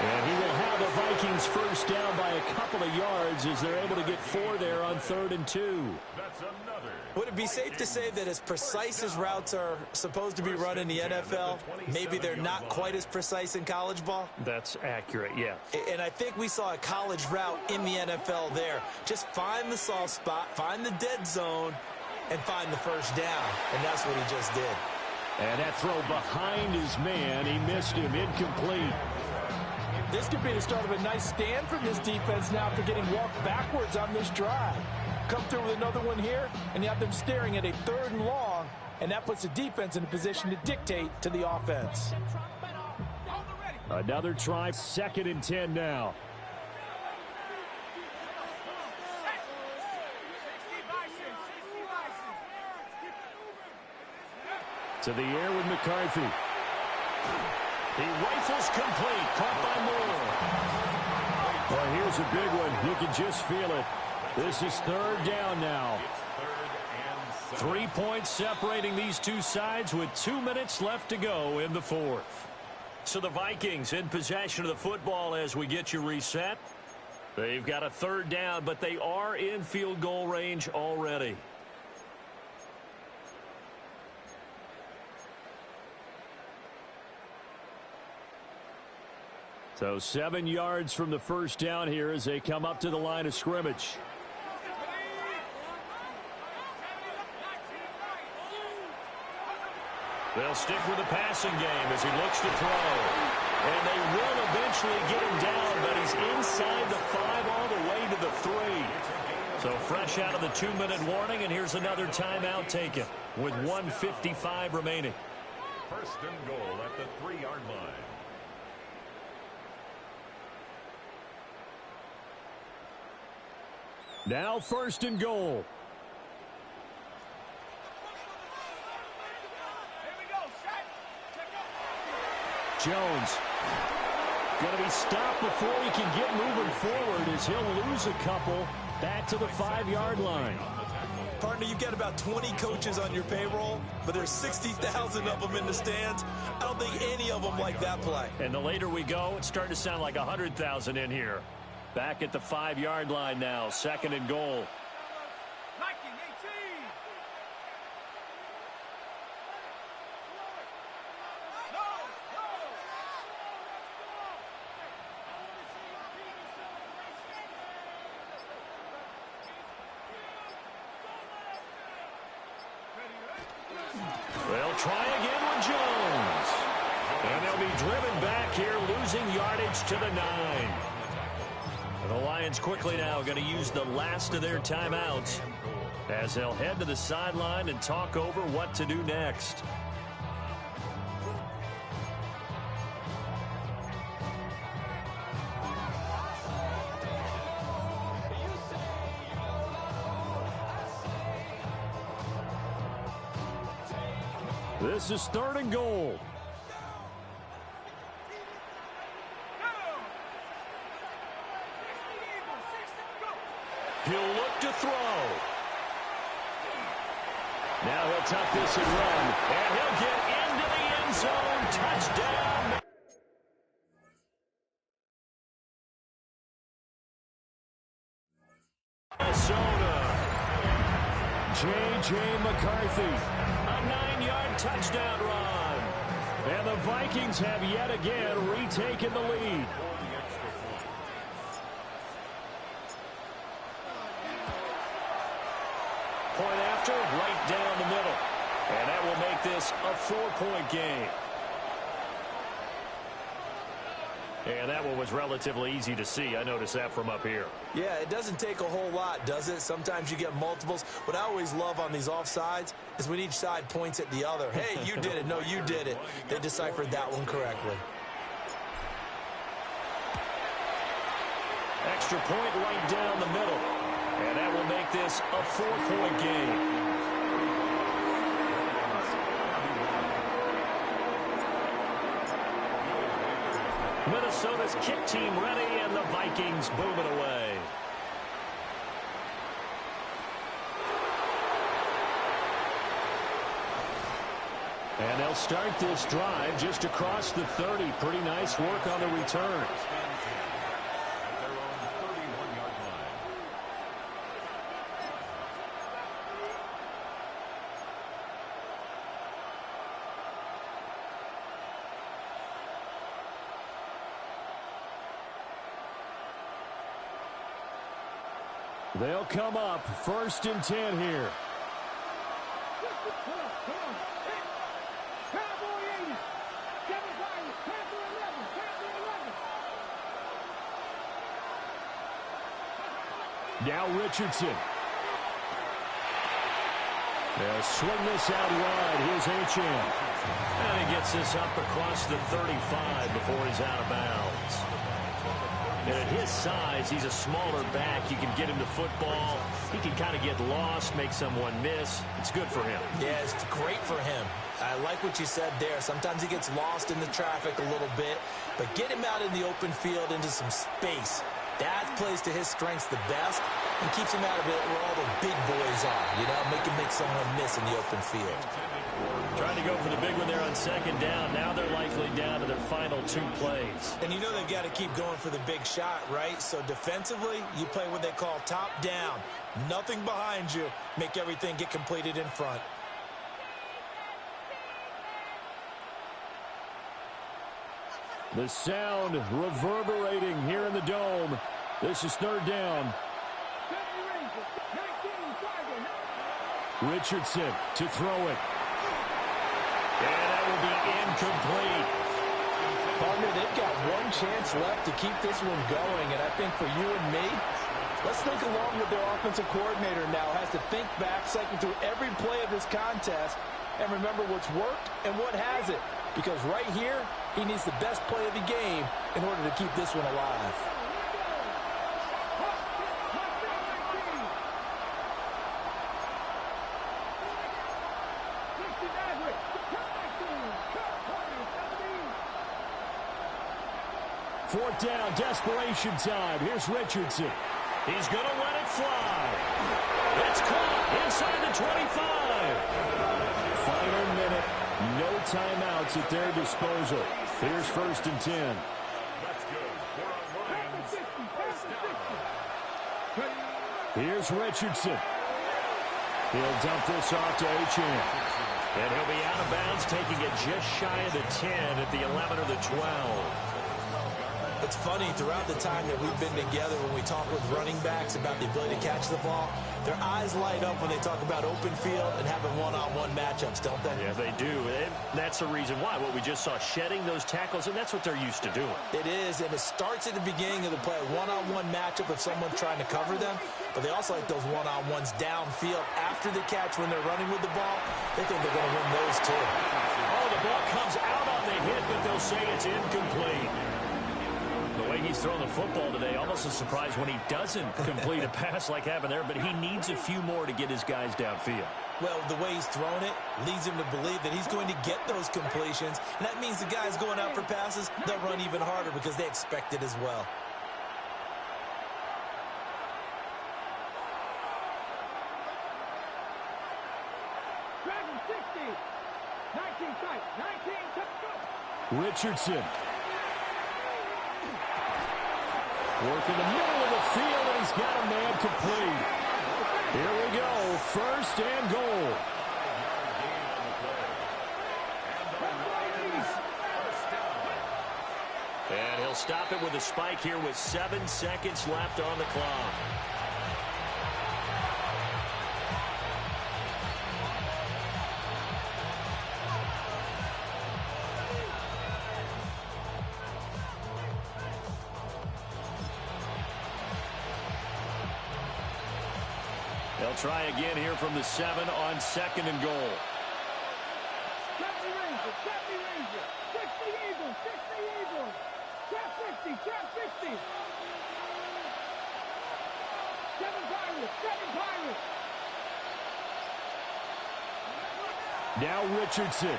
And he will have the Vikings first down by a couple of yards as they're able to get 4 there on 3rd and 2. That's another. Would it be safe to say that as precise as routes are supposed to be run in the NFL, maybe they're not quite as precise in college ball? That's accurate, yes. And I think we saw a college route in the NFL there. Just find the soft spot, find the dead zone, and find the first down. And that's what he just did. And that throw behind his man, he missed him, incomplete. This could be the start of a nice stand from this defense now after getting walked backwards on this drive. Come through with another one here, and you have them staring at a 3rd and long, and that puts the defense in a position to dictate to the offense. Another try, 2nd and 10 now. To the air with McCarthy. He rifles complete. Caught by Moore. Well, here's a big one. You can just feel it. This is 3rd down now. 3 points separating these two sides with 2 minutes left to go in the 4th. So the Vikings in possession of the football as we get you reset. They've got a 3rd down, but they are in field goal range already. So 7 yards from the first down here as they come up to the line of scrimmage. They'll stick with the passing game as he looks to throw. And they will eventually get him down, but he's inside the 5 all the way to the 3. So fresh out of the 2-minute warning, and here's another timeout taken with 1:55 remaining. 1st and goal at the 3-yard line. Now 1st and goal. Jones going to be stopped before he can get moving forward as he'll lose a couple back to the 5-yard line. Partner, you've got about 20 coaches on your payroll, but there's 60,000 of them in the stands. I don't think any of them like that play. And the later we go, it's starting to sound like 100,000 in here. Back at the 5-yard line now, 2nd and goal. They'll try again with Jones. And they'll be driven back here, losing yardage to the 9. And the Lions quickly now going to use the last of their timeouts as they'll head to the sideline and talk over what to do next. This is 3rd and goal. He'll look to throw. Now he'll tuck this and run. And he'll get into the end zone. Touchdown. Minnesota. J.J. McCarthy. A 9-yard touchdown run. And the Vikings have yet again retaken the lead. Point after, right down the middle. And that will make this a 4-point game. And that one was relatively easy to see. I noticed that from up here. Yeah, it doesn't take a whole lot, does it? Sometimes you get multiples. What I always love on these offsides is when each side points at the other. Hey, you did it. No, you did it. They deciphered that one correctly. Extra point right down the middle. And that will make this a 4-point game. Minnesota's kick team ready, and the Vikings boom it away. And they'll start this drive just across the 30. Pretty nice work on the return. They'll come up 1st and 10 here. Now Richardson. They'll swing this out wide. Here's Achane. And he gets this up across the 35 before he's out of bounds. And at his size, he's a smaller back. You can get him to football. He can kind of get lost, make someone miss. It's good for him. Yeah, it's great for him. I like what you said there. Sometimes he gets lost in the traffic a little bit, but get him out in the open field into some space. That plays to his strengths the best and keeps him out of it where all the big boys are, you know, make someone miss in the open field. Trying to go for the big one there on 2nd down. Now they're likely down to their final 2 plays. And you know they've got to keep going for the big shot, right? So defensively, you play what they call top down. Nothing behind you. Make everything get completed in front. The sound reverberating here in the dome. This is 3rd down. Richardson to throw it. And that will be incomplete. Partner, they've got one chance left to keep this one going, and I think for you and me, let's think along with their offensive coordinator now. Has to think back, cycle through every play of this contest, and remember what's worked and what hasn't. Because right here, he needs the best play of the game in order to keep this one alive. Fourth down, desperation time. Here's Richardson. He's going to let it fly. It's caught inside the 25. Final minute. No timeouts at their disposal. Here's 1st and 10. Here's Richardson. He'll dump this off to Achane. And he'll be out of bounds, taking it just shy of the 10 at the 11 or the 12. It's funny, throughout the time that we've been together, when we talk with running backs about the ability to catch the ball, their eyes light up when they talk about open field and having one-on-one matchups, don't they? Yeah, they do. And that's the reason why. What we just saw, shedding those tackles, and that's what they're used to doing. It is, and it starts at the beginning of the play, one-on-one matchup if someone's trying to cover them, but they also like those one-on-ones downfield after the catch when they're running with the ball. They think they're going to win those too. Oh, the ball comes out on the hit, but they'll say it's incomplete. The way he's throwing the football today, almost a surprise when he doesn't complete a pass like happened there, but he needs a few more to get his guys downfield. Well, the way he's thrown it leads him to believe that he's going to get those completions, and that means the guys going out for passes, they'll run even harder because they expect it as well. Richardson. Working the middle of the field, and he's got a man complete. Here we go, 1st and goal. And he'll stop it with a spike here with 7 seconds left on the clock. They'll try again here from the 7 on 2nd and goal. Check the Rangers, check the Rangers, check the Eagles, check the Eagles. Check 50, check 50. 7 Pirates, 7 Pirates. Now Richardson.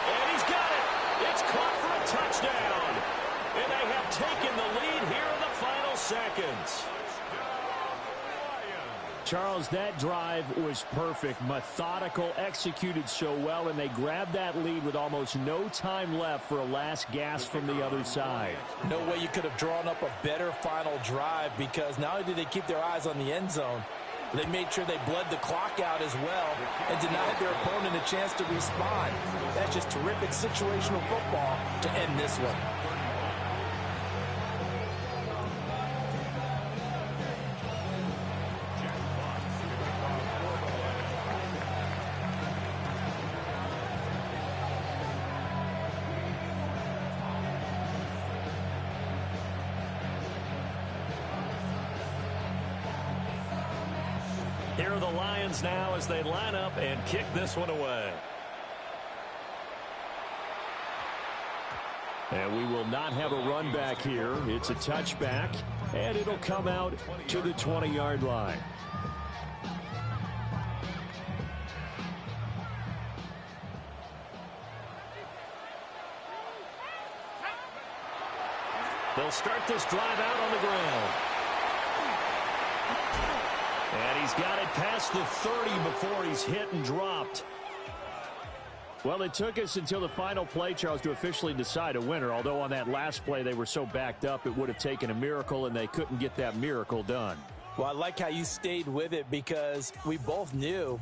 And he's got it. It's caught for a touchdown. And they have taken the lead here in the final seconds. Charles, that drive was perfect, methodical, executed so well, and they grabbed that lead with almost no time left for a last gasp from the other side. No way you could have drawn up a better final drive, because not only did they keep their eyes on the end zone, they made sure they bled the clock out as well and denied their opponent a chance to respond. That's just terrific situational football to end this one. Here are the Lions now as they line up and kick this one away. And we will not have a run back here. It's a touchback, and it'll come out to the 20-yard line. They'll start this drive out on the ground. And he's got it past the 30 before he's hit and dropped. Well, it took us until the final play, Charles, to officially decide a winner, although on that last play they were so backed up it would have taken a miracle, and they couldn't get that miracle done. Well, I like how you stayed with it, because we both knew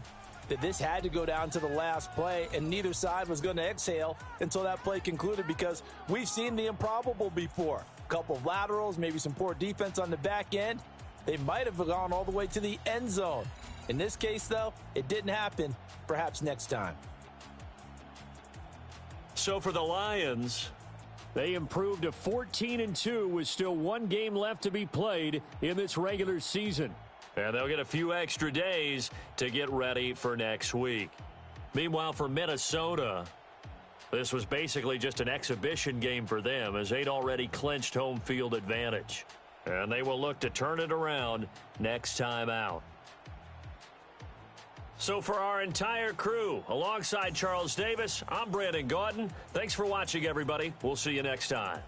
that this had to go down to the last play, and neither side was going to exhale until that play concluded, because we've seen the improbable before. A couple of laterals, maybe some poor defense on the back end. They might have gone all the way to the end zone. In this case, though, it didn't happen. Perhaps next time. So for the Lions, they improved to 14-2 with still one game left to be played in this regular season. and they'll get a few extra days to get ready for next week. Meanwhile, for Minnesota, this was basically just an exhibition game for them, as they'd already clinched home field advantage. And they will look to turn it around next time out. So for our entire crew, alongside Charles Davis, I'm Brandon Gaudin. Thanks for watching, everybody. We'll see you next time.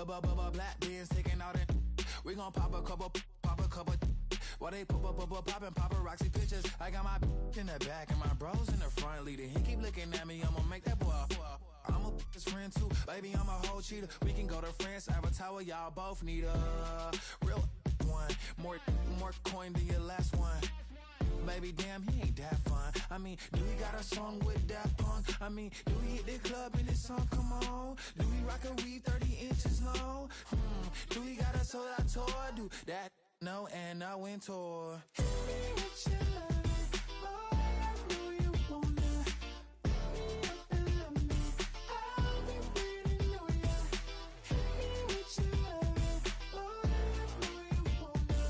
Black beans taking all that. We gon' pop a couple. While they poppin' paparazzi pictures. I got my in the back and my bros in the front leader. He keep looking at me, I'ma make that boy. I'm a his friend too, baby, I'm a whole cheater. We can go to France, Avatar, y'all both need a real one. More coin than your last one. Baby, damn, he ain't that fun. I mean, do he got a song with that punk? I mean, do he hit the club in this song? Come on. Do he rock a weave 30 inches long? Do he got a sold out tour? Do that? No, and I went tour. Hit me with your love, boy, I know you wanna. Hit me up and love me, I'll be waiting on ya. Hit me with your love, boy, I know you wanna.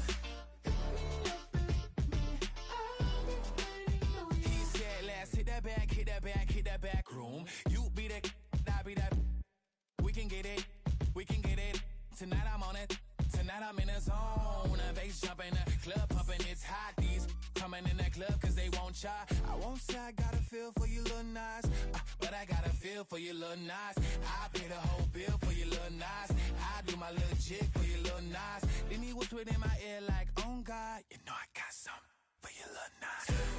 Hit me up and love me, I'll be waiting on ya. He said, let's hit that back room. You be the, I be that. We can get it. Tonight I'm on it. Tonight I'm in a zone. A bass jumping, a club pumping, it's hot. These coming in that club cause they won't ya. I won't say I got a feel for you little nice, but I got a feel for you little nice. I pay the whole bill for you little nice. I do my little jig for you little nice. Then he whispered in my ear like, oh God, you know I got something for you little nice.